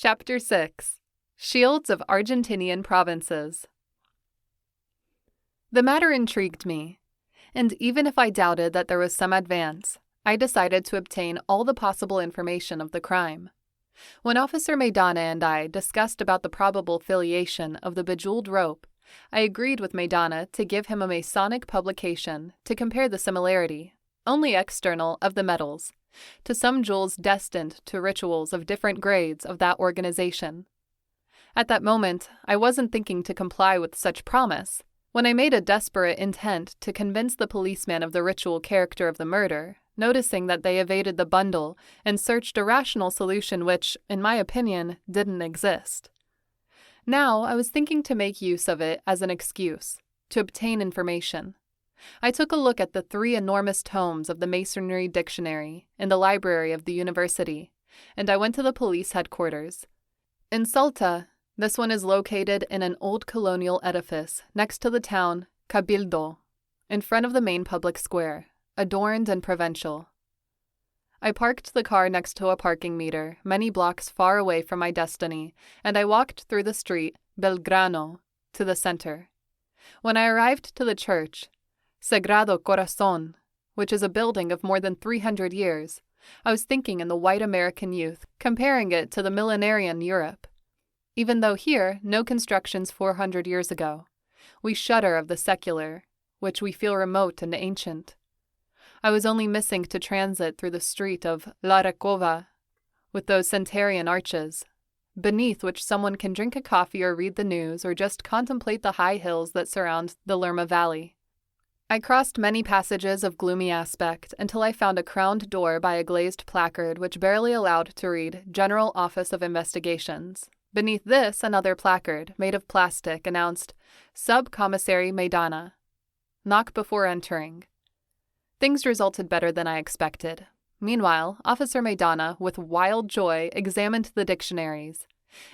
Chapter 6. Shields of Argentinian Provinces. The matter intrigued me, and even if I doubted that there was some advance, I decided to obtain all the possible information of the crime. When Officer Maidana and I discussed about the probable filiation of the bejeweled rope, I agreed with Maidana to give him a masonic publication to compare the similarity, only external, of the metals, to some jewels destined to rituals of different grades of that organization. At that moment, I wasn't thinking to comply with such promise, when I made a desperate intent to convince the policeman of the ritual character of the murder, noticing that they evaded the bundle and searched a rational solution which, in my opinion, didn't exist. Now, I was thinking to make use of it as an excuse, to obtain information. I took a look at the 3 enormous tomes of the Masonry Dictionary in the library of the university, and I went to the police headquarters. In Salta, this one is located in an old colonial edifice next to the town Cabildo, in front of the main public square, adorned and provincial. I parked the car next to a parking meter, many blocks far away from my destiny, and I walked through the street Belgrano to the center. When I arrived to the church, Sagrado Corazon, which is a building of more than 300 years, I was thinking in the white American youth, comparing it to the millenarian Europe. Even though here, no constructions 400 years ago, we shudder of the secular, which we feel remote and ancient. I was only missing to transit through the street of La Recova, with those centenarian arches, beneath which someone can drink a coffee or read the news or just contemplate the high hills that surround the Lerma Valley. I crossed many passages of gloomy aspect until I found a crowned door by a glazed placard which barely allowed to read General Office of Investigations. Beneath this, another placard, made of plastic, announced Sub-Commissary Maidana. Knock before entering. Things resulted better than I expected. Meanwhile, Officer Maidana, with wild joy, examined the dictionaries.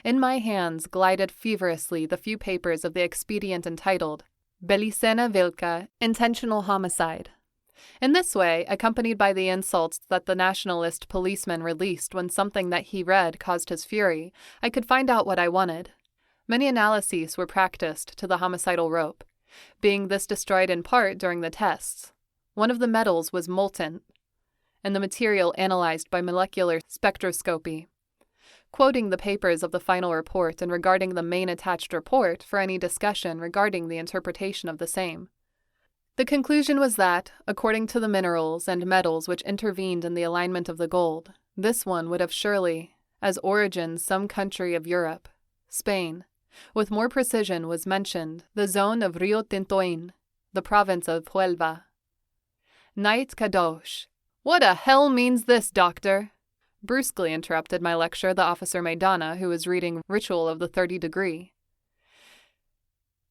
In my hands glided feverishly the few papers of the expedient entitled Belicena Villca, Intentional Homicide. In this way, accompanied by the insults that the nationalist policeman released when something that he read caused his fury, I could find out what I wanted. Many analyses were practiced to the homicidal rope, being this destroyed in part during the tests. One of the metals was molten, and the material analyzed by molecular spectroscopy. Quoting the papers of the final report and regarding the main attached report for any discussion regarding the interpretation of the same. The conclusion was that, according to the minerals and metals which intervened in the alignment of the gold, this one would have surely, as origin, some country of Europe, Spain. With more precision was mentioned the zone of Rio Tintoin, the province of Huelva. Night Kadosh. What a hell means this, doctor? Brusquely interrupted my lecture the Officer Maidana, who was reading Ritual of the 30 Degree.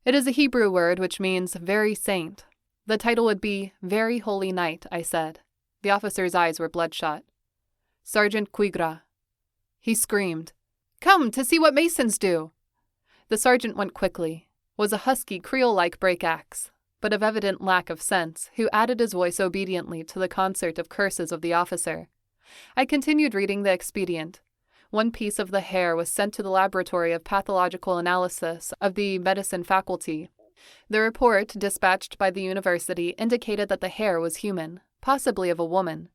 It is a Hebrew word which means very saint. The title would be Very Holy Night, I said. The officer's eyes were bloodshot. Sergeant Quigra. He screamed, "Come to see what Masons do!" The sergeant went quickly, was a husky Creole-like break-axe, but of evident lack of sense, who added his voice obediently to the concert of curses of the officer. I continued reading the expedient. One piece of the hair was sent to the laboratory of pathological analysis of the medicine faculty. The report, dispatched by the university, indicated that the hair was human, possibly of a woman.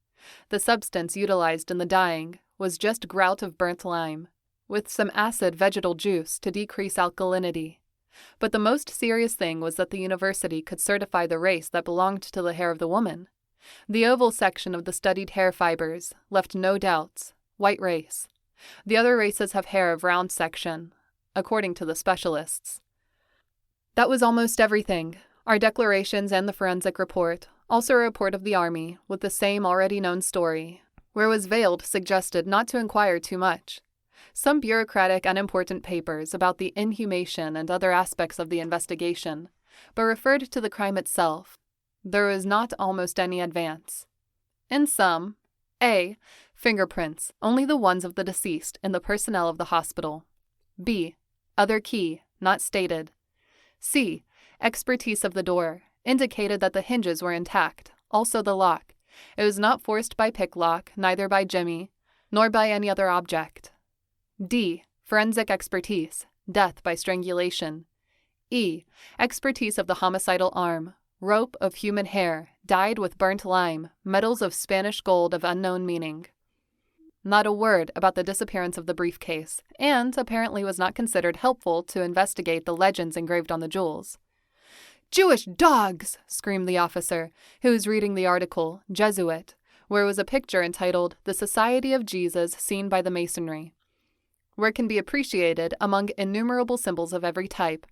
The substance utilized in the dyeing was just grout of burnt lime, with some acid vegetal juice to decrease alkalinity. But the most serious thing was that the university could certify the race that belonged to the hair of the woman. The oval section of the studied hair fibers left no doubts. White race. The other races have hair of round section, according to the specialists. That was almost everything. Our declarations and the forensic report, also a report of the army, with the same already known story, where was veiled suggested not to inquire too much. Some bureaucratic unimportant papers about the inhumation and other aspects of the investigation, but referred to the crime itself. There was not almost any advance. In some, A. Fingerprints, only the ones of the deceased and the personnel of the hospital. B. Other key, not stated. C. Expertise of the door, indicated that the hinges were intact, also the lock. It was not forced by picklock, neither by jimmy, nor by any other object. D. forensic expertise, death by strangulation. E. Expertise of the homicidal arm, rope of human hair, dyed with burnt lime, medals of Spanish gold of unknown meaning. Not a word about the disappearance of the briefcase, and apparently was not considered helpful to investigate the legends engraved on the jewels. "Jewish dogs!" screamed the officer, who was reading the article, Jesuit, where was a picture entitled The Society of Jesus Seen by the Masonry, where can be appreciated among innumerable symbols of every type.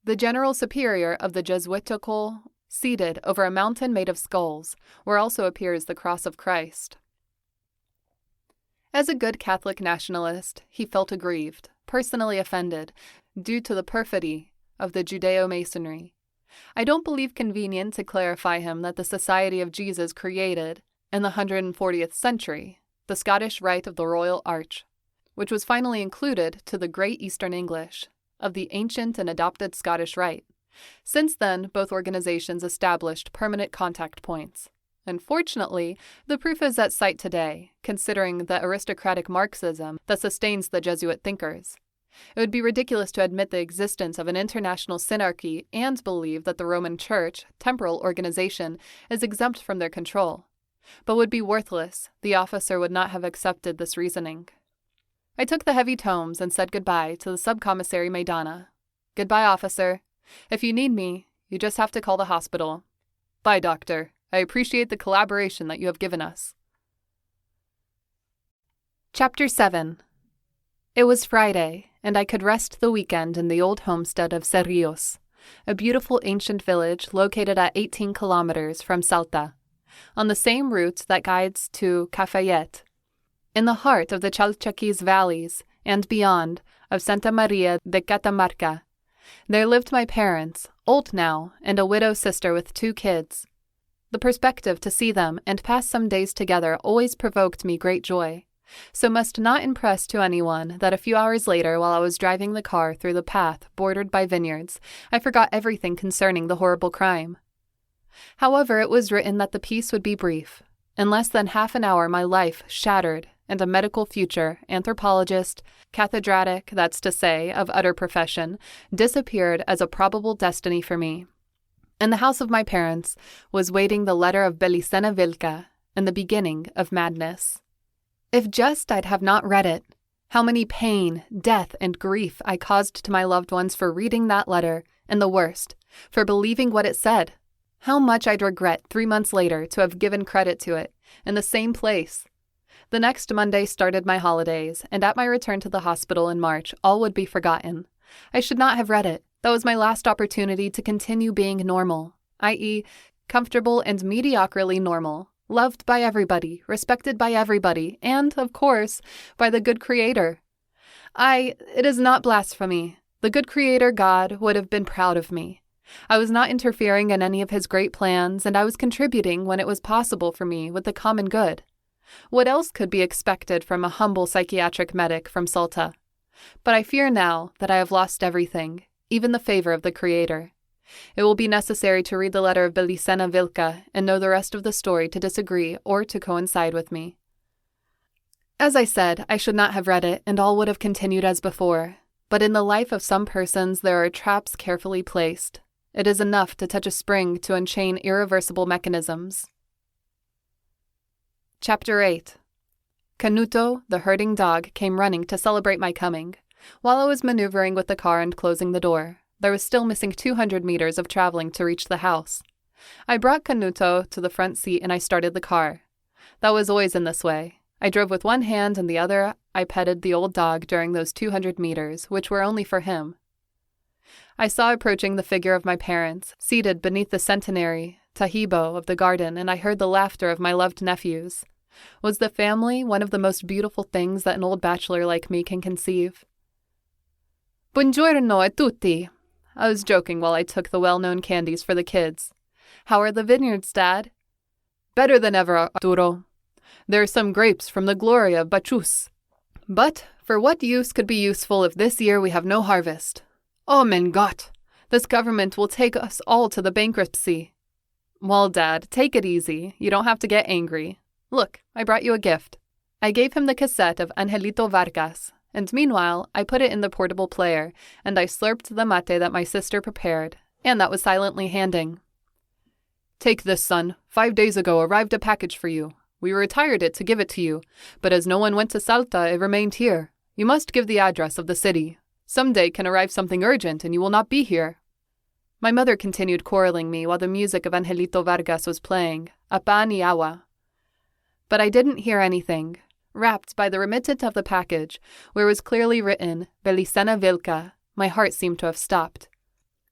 The general superior of the Jesuitical, seated over a mountain made of skulls, where also appears the cross of Christ. As a good Catholic nationalist, he felt aggrieved, personally offended, due to the perfidy of the Judeo-Masonry. I don't believe convenient to clarify him that the Society of Jesus created, in the 140th century, the Scottish Rite of the Royal Arch, which was finally included to the Great Eastern English, of the ancient and adopted Scottish Rite. Since then, both organizations established permanent contact points. Unfortunately, the proof is at sight today, considering the aristocratic Marxism that sustains the Jesuit thinkers. It would be ridiculous to admit the existence of an international synarchy and believe that the Roman Church, temporal organization, is exempt from their control. But would be worthless. The officer would not have accepted this reasoning. I took the heavy tomes and said goodbye to the subcommissary Maidana. "Goodbye, officer. If you need me, you just have to call the hospital. Bye, doctor. I appreciate the collaboration that you have given us." Chapter 7. It was Friday, and I could rest the weekend in the old homestead of Cerrillos, a beautiful ancient village located at 18 kilometers from Salta, on the same route that guides to Cafayete, in the heart of the Chalchaquis valleys and beyond of Santa Maria de Catamarca. There lived my parents, old now, and a widow sister with 2 kids. The perspective to see them and pass some days together always provoked me great joy, so must not impress to anyone that a few hours later, while I was driving the car through the path bordered by vineyards, I forgot everything concerning the horrible crime. However, it was written that the peace would be brief. In less than half an hour my life shattered, and a medical future, anthropologist, cathedratic, that's to say, of utter profession, disappeared as a probable destiny for me. In the house of my parents was waiting the letter of Belicena Villca and the beginning of madness. If just I'd have not read it, how many pain, death, and grief I caused to my loved ones for reading that letter, and the worst, for believing what it said. How much I'd regret 3 months later to have given credit to it, in the same place. The next Monday started my holidays, and at my return to the hospital in March, all would be forgotten. I should not have read it. That was my last opportunity to continue being normal, i.e., comfortable and mediocrely normal, loved by everybody, respected by everybody, and, of course, by the good Creator. It is not blasphemy. The good Creator God would have been proud of me. I was not interfering in any of his great plans, and I was contributing when it was possible for me with the common good. What else could be expected from a humble psychiatric medic from Salta? But I fear now that I have lost everything, even the favor of the Creator. It will be necessary to read the letter of Belicena Villca and know the rest of the story to disagree or to coincide with me. As I said, I should not have read it, and all would have continued as before. But in the life of some persons there are traps carefully placed. It is enough to touch a spring to unchain irreversible mechanisms. Chapter 8. Canuto, the herding dog, came running to celebrate my coming. While I was maneuvering with the car and closing the door, there was still missing 200 meters of traveling to reach the house. I brought Canuto to the front seat and I started the car. That was always in this way. I drove with one hand and the other I petted the old dog during those 200 meters, which were only for him. I saw approaching the figure of my parents, seated beneath the centenary tahibo of the garden, and I heard the laughter of my loved nephews. Was the family one of the most beautiful things that an old bachelor like me can conceive? Buongiorno a tutti. I was joking while I took the well-known candies for the kids. How are the vineyards, Dad? Better than ever, Arturo. There are some grapes from the Gloria of Bachus. But for what use could be useful if this year we have no harvest? Oh, mein Gott! This government will take us all to the bankruptcy. Well, Dad, take it easy. You don't have to get angry. Look, I brought you a gift. I gave him the cassette of Angelito Vargas, and meanwhile, I put it in the portable player, and I slurped the mate that my sister prepared, and that was silently handing. "Take this, son. 5 days ago arrived a package for you. We retired it to give it to you, but as no one went to Salta, it remained here. You must give the address of the city. Some day can arrive something urgent, and you will not be here." My mother continued quarreling me while the music of Angelito Vargas was playing, Apa ni Awa. But I didn't hear anything. Wrapped by the remittent of the package, where was clearly written, Belicena Villca, my heart seemed to have stopped.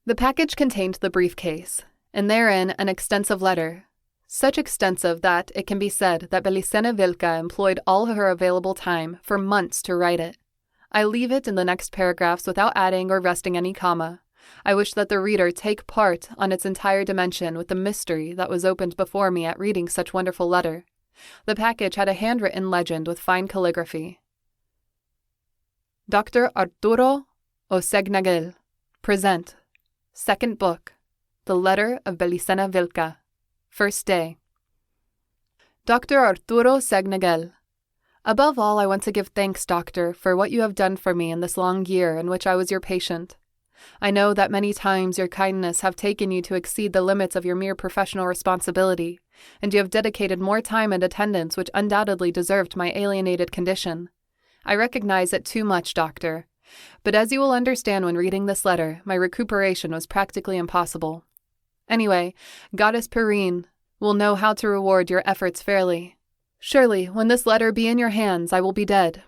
The package contained the briefcase, and therein an extensive letter. Such extensive that it can be said that Belicena Villca employed all her available time for months to write it. I leave it in the next paragraphs without adding or resting any comma. I wish that the reader take part on its entire dimension with the mystery that was opened before me at reading such wonderful letter. The package had a handwritten legend with fine calligraphy. Dr. Arturo Osegnagel, present. Second book, The Letter of Belicena Villca. First day. Dr. Arturo Osegnagel, above all, I want to give thanks, Doctor, for what you have done for me in this long year in which I was your patient. I know that many times your kindness have taken you to exceed the limits of your mere professional responsibility, and you have dedicated more time and attendance which undoubtedly deserved my alienated condition. I recognize it too much, Doctor, but as you will understand when reading this letter, my recuperation was practically impossible. Anyway, Goddess Perrine will know how to reward your efforts fairly. Surely, when this letter be in your hands, I will be dead.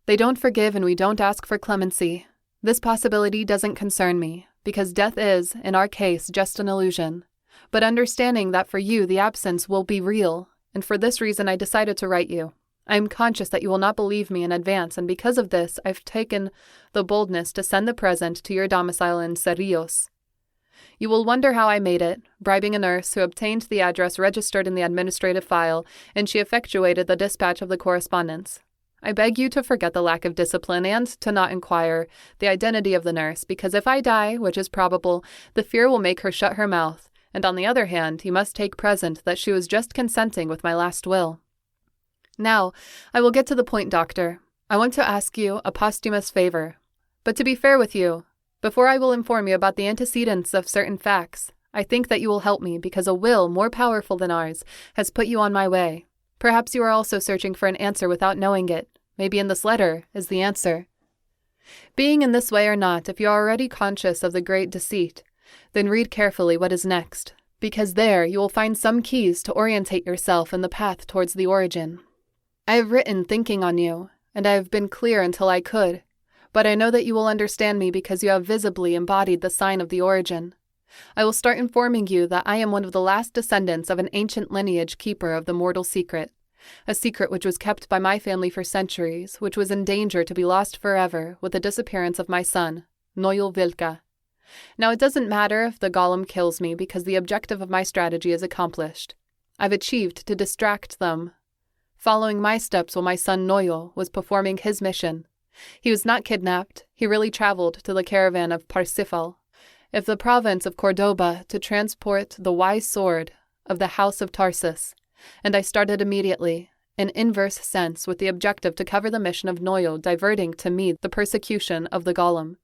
They don't forgive and we don't ask for clemency. This possibility doesn't concern me, because death is, in our case, just an illusion. But understanding that for you the absence will be real, and for this reason I decided to write you. I am conscious that you will not believe me in advance, and because of this I've taken the boldness to send the present to your domicile in Cerrillos. You will wonder how I made it, bribing a nurse who obtained the address registered in the administrative file, and she effectuated the dispatch of the correspondence. I beg you to forget the lack of discipline and to not inquire the identity of the nurse, because if I die, which is probable, the fear will make her shut her mouth, and on the other hand, you must take present that she was just consenting with my last will. Now, I will get to the point, Doctor. I want to ask you a posthumous favor. But to be fair with you, before I will inform you about the antecedents of certain facts, I think that you will help me because a will more powerful than ours has put you on my way. Perhaps you are also searching for an answer without knowing it. Maybe in this letter is the answer. Being in this way or not, if you are already conscious of the great deceit, then read carefully what is next, because there you will find some keys to orientate yourself in the path towards the origin. I have written thinking on you, and I have been clear until I could, but I know that you will understand me because you have visibly embodied the sign of the origin. I will start informing you that I am one of the last descendants of an ancient lineage keeper of the mortal secret, a secret which was kept by my family for centuries, which was in danger to be lost forever with the disappearance of my son, Noel Villca. Now it doesn't matter if the golem kills me because the objective of my strategy is accomplished. I've achieved to distract them, following my steps while my son Noel was performing his mission. He was not kidnapped, he really traveled to the caravan of Parsifal, of the province of Cordoba, to transport the wise sword of the House of Tarsus, and I started immediately, in inverse sense, with the objective to cover the mission of Noel, diverting to me the persecution of the golem.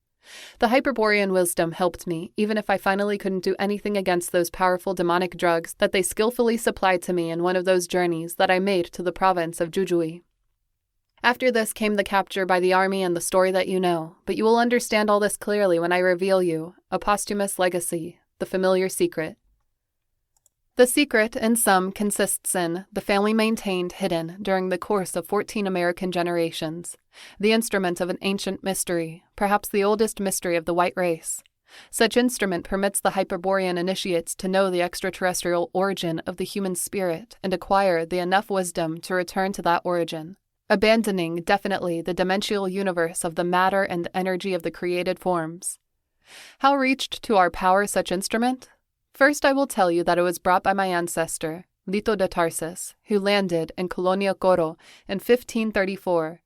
The Hyperborean wisdom helped me, even if I finally couldn't do anything against those powerful demonic drugs that they skillfully supplied to me in one of those journeys that I made to the province of Jujuy. After this came the capture by the army and the story that you know, but you will understand all this clearly when I reveal you a posthumous legacy, the familiar secret. The secret, in sum, consists in the family maintained hidden during the course of 14 American generations, the instrument of an ancient mystery, perhaps the oldest mystery of the white race. Such instrument permits the Hyperborean initiates to know the extraterrestrial origin of the human spirit and acquire the enough wisdom to return to that origin, abandoning definitely the dimensional universe of the matter and energy of the created forms. How reached to our power such instrument? First, I will tell you that it was brought by my ancestor, Lito de Tarsus, who landed in Colonia Coro in 1534,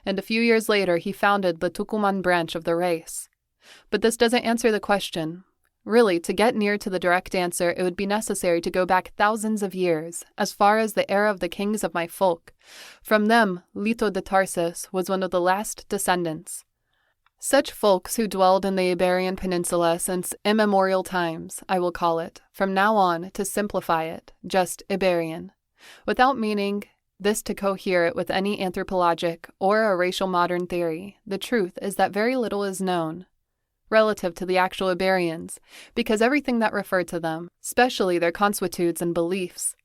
and a few years later he founded the Tucuman branch of the race. But this doesn't answer the question. Really, to get near to the direct answer, it would be necessary to go back thousands of years, as far as the era of the kings of my folk. From them, Leto de Tarsus was one of the last descendants. Such folks who dwelled in the Iberian Peninsula since immemorial times, I will call it, from now on, to simplify it, just Iberian. Without meaning this to cohere it with any anthropologic or a racial modern theory, the truth is that very little is known relative to the actual Iberians, because everything that referred to them, especially their consuetudes and beliefs,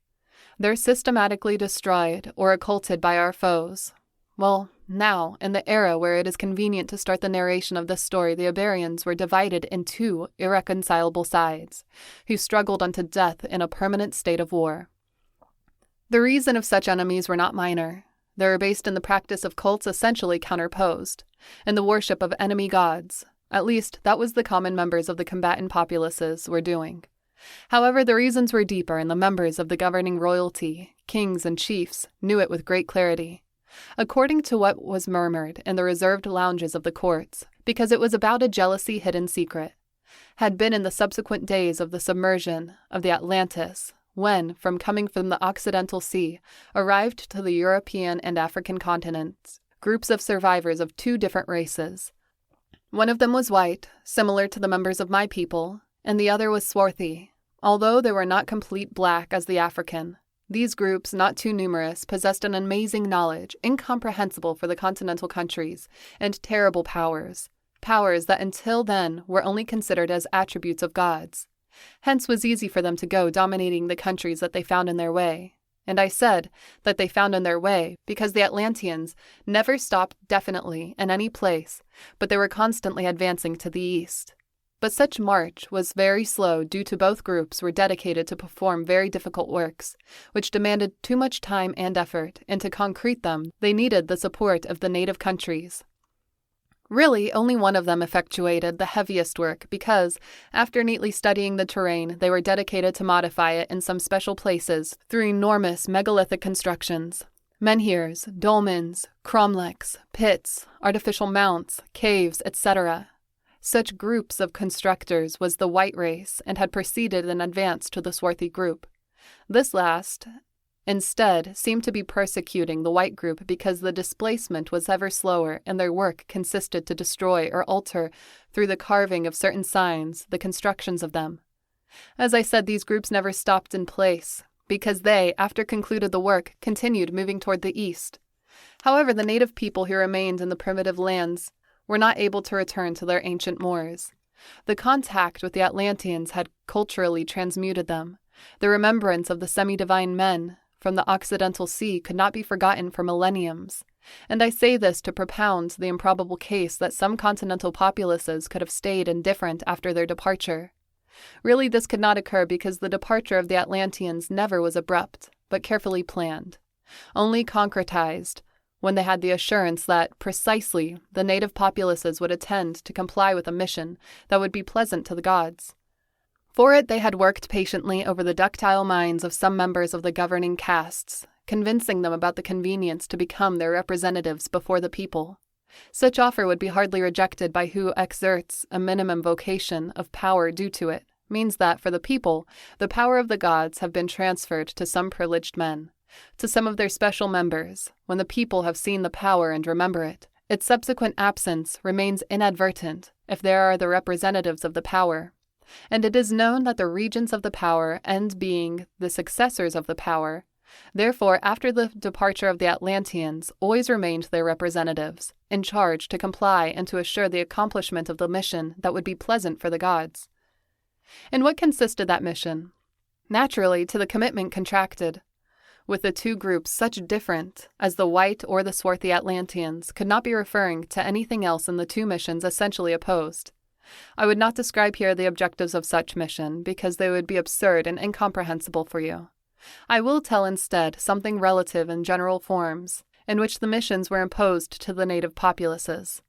they're systematically destroyed or occulted by our foes. Well, now, in the era where it is convenient to start the narration of this story, the Iberians were divided in two irreconcilable sides, who struggled unto death in a permanent state of war. The reason of such enemies were not minor. They were based in the practice of cults essentially counterposed, and the worship of enemy gods. At least, that was the common members of the combatant populaces were doing. However, the reasons were deeper, and the members of the governing royalty, kings and chiefs, knew it with great clarity. According to what was murmured in the reserved lounges of the courts, because it was about a jealousy hidden secret, had been in the subsequent days of the submersion of the Atlantis, when, from coming from the Occidental Sea, arrived to the European and African continents, groups of survivors of two different races. One of them was white, similar to the members of my people, and the other was swarthy, although they were not complete black as the African. These groups, not too numerous, possessed an amazing knowledge, incomprehensible for the continental countries, and terrible powers that until then were only considered as attributes of gods. Hence was easy for them to go dominating the countries that they found in their way. And I said that they found in their way because the Atlanteans never stopped definitely in any place, but they were constantly advancing to the east. But such march was very slow due to both groups were dedicated to perform very difficult works, which demanded too much time and effort, and to concrete them, they needed the support of the native countries. Really, only one of them effectuated the heaviest work because, after neatly studying the terrain, they were dedicated to modify it in some special places through enormous megalithic constructions. Menhirs, dolmens, cromlechs, pits, artificial mounts, caves, etc. Such groups of constructors was the white race and had proceeded in advance to the swarthy group. This last, instead, seemed to be persecuting the white group because the displacement was ever slower and their work consisted to destroy or alter through the carving of certain signs the constructions of them. As I said, these groups never stopped in place because they, after concluded the work, continued moving toward the east. However, the native people who remained in the primitive lands were not able to return to their ancient moors. The contact with the Atlanteans had culturally transmuted them. The remembrance of the semi-divine men from the Occidental Sea could not be forgotten for millenniums, and I say this to propound the improbable case that some continental populaces could have stayed indifferent after their departure. Really, this could not occur because the departure of the Atlanteans never was abrupt, but carefully planned, only concretized when they had the assurance that, precisely, the native populaces would attend to comply with a mission that would be pleasant to the gods. For it they had worked patiently over the ductile minds of some members of the governing castes, convincing them about the convenience to become their representatives before the people. Such offer would be hardly rejected by who exerts a minimum vocation of power due to it, means that, for the people, the power of the gods have been transferred to some privileged men, to some of their special members. When the people have seen the power and remember it, its subsequent absence remains inadvertent if there are the representatives of the power. And it is known that the regents of the power end being the successors of the power. Therefore, after the departure of the Atlanteans, always remained their representatives, in charge to comply and to assure the accomplishment of the mission that would be pleasant for the gods. In what consisted that mission? Naturally, to the commitment contracted with the two groups such different as the white or the swarthy Atlanteans could not be referring to anything else in the two missions essentially opposed. I would not describe here the objectives of such mission, because they would be absurd and incomprehensible for you. I will tell instead something relative in general forms, in which the missions were imposed to the native populaces.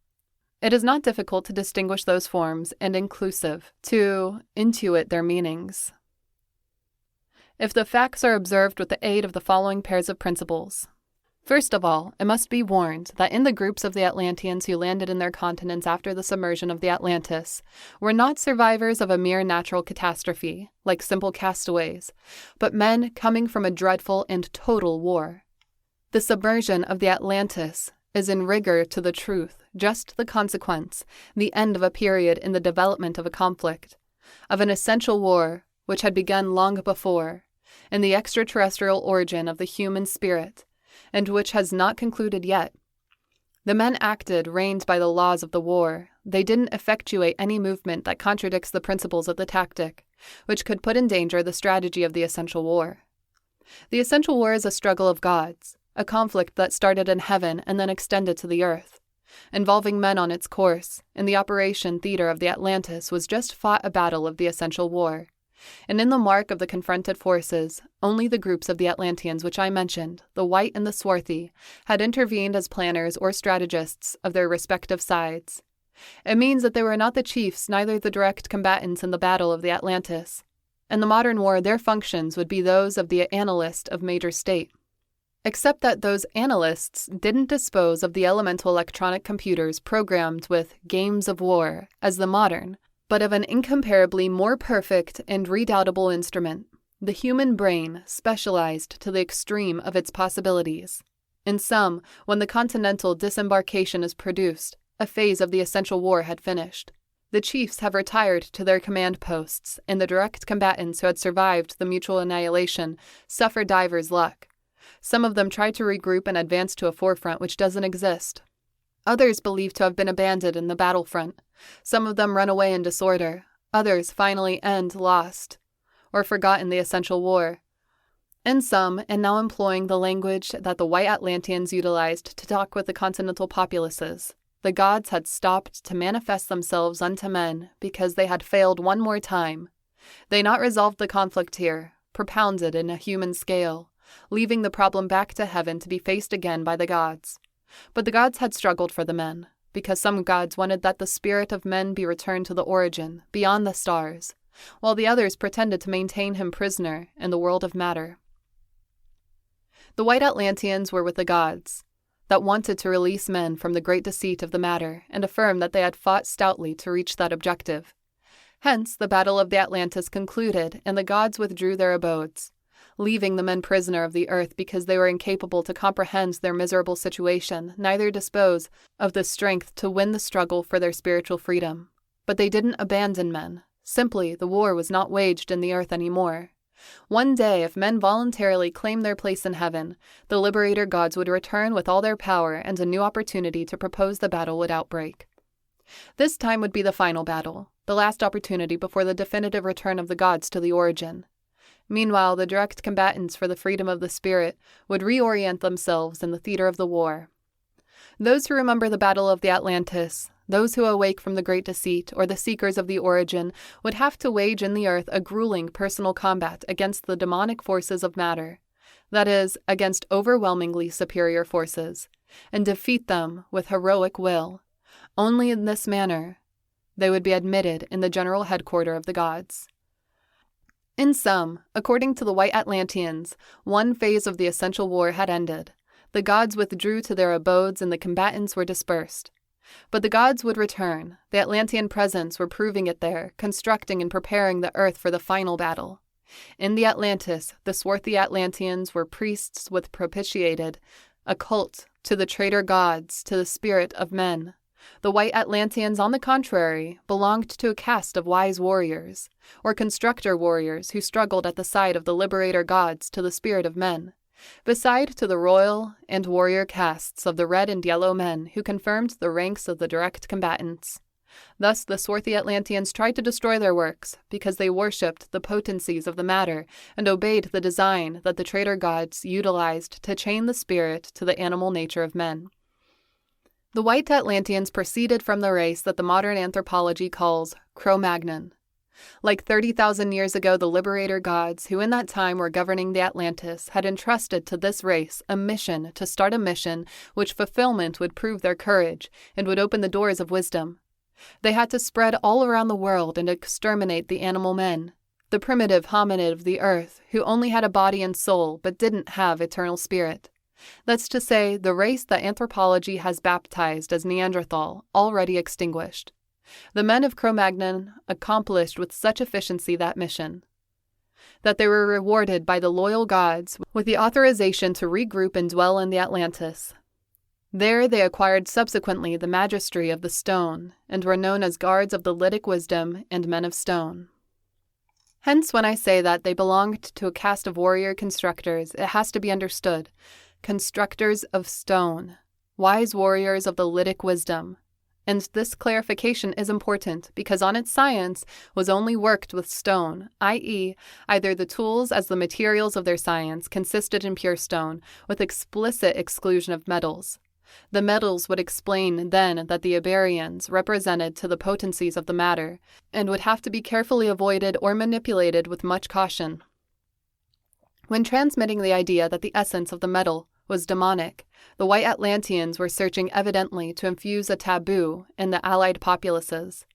It is not difficult to distinguish those forms and inclusive, to intuit their meanings, if the facts are observed with the aid of the following pairs of principles. First of all, it must be warned that in the groups of the Atlanteans who landed in their continents after the submersion of the Atlantis were not survivors of a mere natural catastrophe, like simple castaways, but men coming from a dreadful and total war. The submersion of the Atlantis is in rigor to the truth just the consequence, the end of a period in the development of a conflict, of an essential war which had begun long before, in the extraterrestrial origin of the human spirit, and which has not concluded yet. The men acted reigned by the laws of the war. They didn't effectuate any movement that contradicts the principles of the tactic, which could put in danger the strategy of the essential war. The essential war is a struggle of gods, a conflict that started in heaven and then extended to the earth. Involving men on its course, in the operation theater of the Atlantis was just fought a battle of the essential war. And in the mark of the confronted forces, only the groups of the Atlanteans which I mentioned, the White and the Swarthy, had intervened as planners or strategists of their respective sides. It means that they were not the chiefs, neither the direct combatants in the battle of the Atlantis. In the modern war, their functions would be those of the analyst of major state, except that those analysts didn't dispose of the elemental electronic computers programmed with games of war, as the modern, but of an incomparably more perfect and redoubtable instrument, the human brain, specialized to the extreme of its possibilities. In sum, when the continental disembarkation is produced, a phase of the essential war had finished. The chiefs have retired to their command posts, and the direct combatants who had survived the mutual annihilation suffer divers luck. Some of them try to regroup and advance to a forefront which doesn't exist. Others believed to have been abandoned in the battlefront. Some of them run away in disorder. Others finally end lost, or forgotten the essential war. And some, and now employing the language that the white Atlanteans utilized to talk with the continental populaces, the gods had stopped to manifest themselves unto men because they had failed one more time. They not resolved the conflict here, propounded in a human scale, leaving the problem back to heaven to be faced again by the gods. But the gods had struggled for the men, because some gods wanted that the spirit of men be returned to the origin, beyond the stars, while the others pretended to maintain him prisoner in the world of matter. The white Atlanteans were with the gods, that wanted to release men from the great deceit of the matter and affirm that they had fought stoutly to reach that objective. Hence, the battle of the Atlantis concluded, and the gods withdrew their abodes, leaving the men prisoner of the earth because they were incapable to comprehend their miserable situation, neither dispose of the strength to win the struggle for their spiritual freedom. But they didn't abandon men. Simply, the war was not waged in the earth anymore. One day, if men voluntarily claimed their place in heaven, the liberator gods would return with all their power, and a new opportunity to propose the battle would outbreak. This time would be the final battle, the last opportunity before the definitive return of the gods to the origin. Meanwhile, the direct combatants for the freedom of the spirit would reorient themselves in the theater of the war. Those who remember the Battle of the Atlantis, those who awake from the great deceit, or the seekers of the origin, would have to wage in the earth a grueling personal combat against the demonic forces of matter, that is, against overwhelmingly superior forces, and defeat them with heroic will. Only in this manner they would be admitted in the general headquarters of the gods. In sum, according to the white Atlanteans, one phase of the essential war had ended. The gods withdrew to their abodes and the combatants were dispersed. But the gods would return. The Atlantean presence were proving it there, constructing and preparing the earth for the final battle. In the Atlantis, the swarthy Atlanteans were priests with propitiated, a cult to the traitor gods, to the spirit of men. The white Atlanteans, on the contrary, belonged to a caste of wise warriors, or constructor warriors who struggled at the side of the liberator gods to the spirit of men, beside to the royal and warrior castes of the red and yellow men who confirmed the ranks of the direct combatants. Thus the swarthy Atlanteans tried to destroy their works, because they worshipped the potencies of the matter and obeyed the design that the traitor gods utilized to chain the spirit to the animal nature of men. The white Atlanteans proceeded from the race that the modern anthropology calls Cro-Magnon. Like 30,000 years ago, the liberator gods, who in that time were governing the Atlantis, had entrusted to this race a mission to start a mission which fulfillment would prove their courage and would open the doors of wisdom. They had to spread all around the world and exterminate the animal men, the primitive hominid of the earth, who only had a body and soul but didn't have eternal spirit. That's to say, the race that anthropology has baptized as Neanderthal, already extinguished. The men of Cro-Magnon accomplished with such efficiency that mission, that they were rewarded by the loyal gods with the authorization to regroup and dwell in the Atlantis. There they acquired subsequently the magistry of the stone, and were known as guards of the Lydic wisdom and men of stone. Hence, when I say that they belonged to a caste of warrior constructors, it has to be understood. Constructors of stone, wise warriors of the Lydic wisdom. And this clarification is important because on its science was only worked with stone, i.e., either the tools as the materials of their science consisted in pure stone, with explicit exclusion of metals. The metals would explain then that the Iberians represented to the potencies of the matter, and would have to be carefully avoided or manipulated with much caution. When transmitting the idea that the essence of the metal was demonic, the white Atlanteans were searching evidently to infuse a taboo in the allied populaces.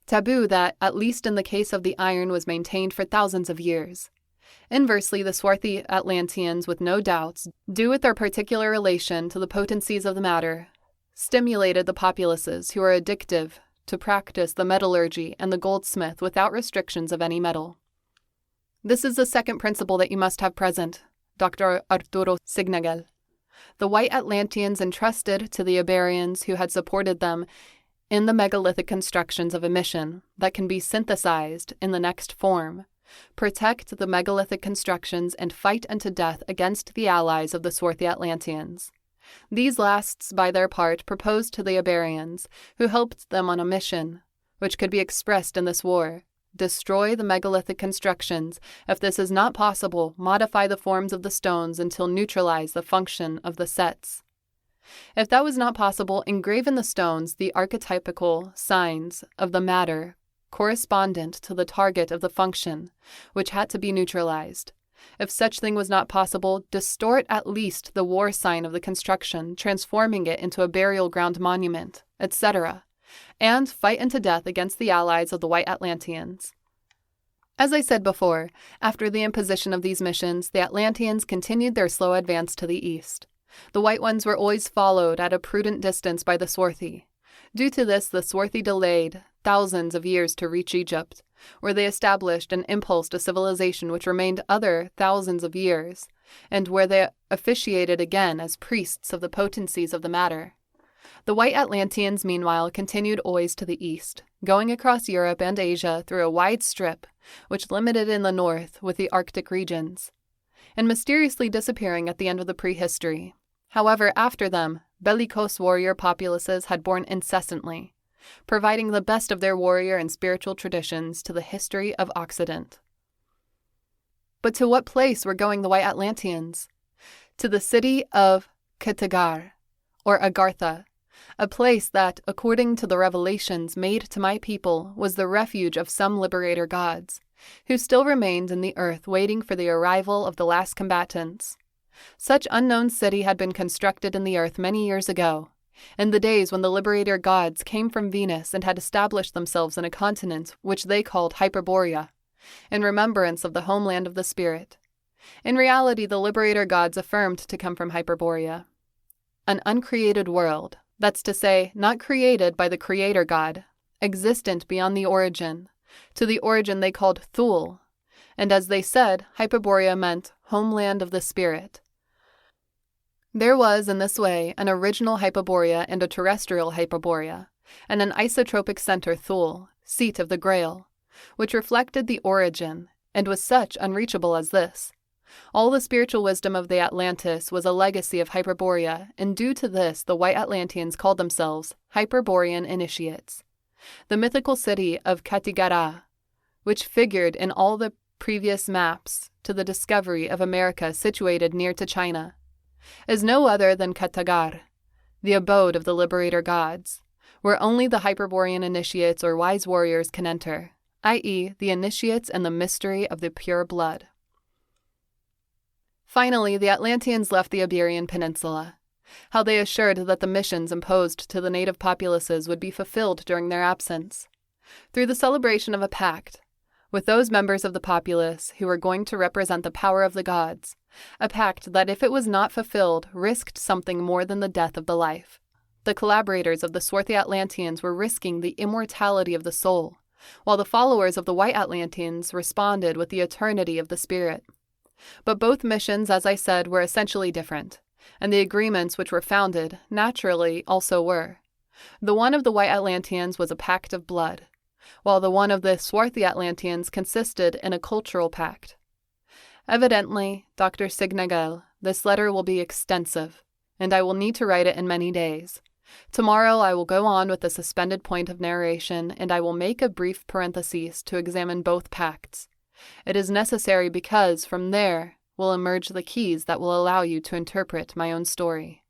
Taboo that, at least in the case of the iron, was maintained for thousands of years. Inversely, the swarthy Atlanteans, with no doubts, due with their particular relation to the potencies of the matter, stimulated the populaces who are addictive to practice the metallurgy and the goldsmith without restrictions of any metal. This is the second principle that you must have present, Dr. Arturo Signagel. The white Atlanteans entrusted to the Iberians who had supported them in the megalithic constructions of a mission that can be synthesized in the next form, protect the megalithic constructions and fight unto death against the allies of the swarthy Atlanteans. These lasts, by their part, proposed to the Iberians, who helped them on a mission, which could be expressed in this war. Destroy the megalithic constructions. If this is not possible, modify the forms of the stones until neutralize the function of the sets. If that was not possible, engrave in the stones the archetypical signs of the matter correspondent to the target of the function, which had to be neutralized. If such thing was not possible, distort at least the war sign of the construction, transforming it into a burial ground monument, etc., and fight unto death against the allies of the white Atlanteans. As I said before, after the imposition of these missions, the Atlanteans continued their slow advance to the east. The white ones were always followed at a prudent distance by the swarthy. Due to this, the swarthy delayed thousands of years to reach Egypt, where they established an impulse to civilization which remained other thousands of years, and where they officiated again as priests of the potencies of the matter. The white Atlanteans, meanwhile, continued always to the east, going across Europe and Asia through a wide strip, which limited in the north with the Arctic regions, and mysteriously disappearing at the end of the prehistory. However, after them, bellicose warrior populaces had borne incessantly, providing the best of their warrior and spiritual traditions to the history of Occident. But to what place were going the white Atlanteans? To the city of Katagar, or Agartha, a place that, according to the revelations made to my people, was the refuge of some liberator gods, who still remained in the earth waiting for the arrival of the last combatants. Such unknown city had been constructed in the earth many years ago, in the days when the liberator gods came from Venus and had established themselves in a continent which they called Hyperborea, in remembrance of the homeland of the spirit. In reality, the liberator gods affirmed to come from Hyperborea, an uncreated world, that's to say, not created by the creator god, existent beyond the origin. To the origin they called Thule, and as they said, Hyperborea meant homeland of the spirit. There was, in this way, an original Hyperborea and a terrestrial Hyperborea, and an isotropic center Thule, seat of the Grail, which reflected the origin, and was such unreachable as this. All the spiritual wisdom of the Atlantis was a legacy of Hyperborea, and due to this, the white Atlanteans called themselves Hyperborean initiates. The mythical city of Katigara, which figured in all the previous maps to the discovery of America situated near to China, is no other than Katagar, the abode of the liberator gods, where only the Hyperborean initiates or wise warriors can enter, i.e., the initiates and the mystery of the pure blood. Finally, the Atlanteans left the Iberian Peninsula. How they assured that the missions imposed to the native populaces would be fulfilled during their absence. Through the celebration of a pact, with those members of the populace who were going to represent the power of the gods, a pact that, if it was not fulfilled, risked something more than the death of the life. The collaborators of the swarthy Atlanteans were risking the immortality of the soul, while the followers of the white Atlanteans responded with the eternity of the spirit. But both missions, as I said, were essentially different, and the agreements which were founded, naturally, also were. The one of the white Atlanteans was a pact of blood, while the one of the swarthy Atlanteans consisted in a cultural pact. Evidently, Dr. Signagel, this letter will be extensive, and I will need to write it in many days. Tomorrow I will go on with the suspended point of narration, and I will make a brief parenthesis to examine both pacts. It is necessary because, from there, will emerge the keys that will allow you to interpret my own story.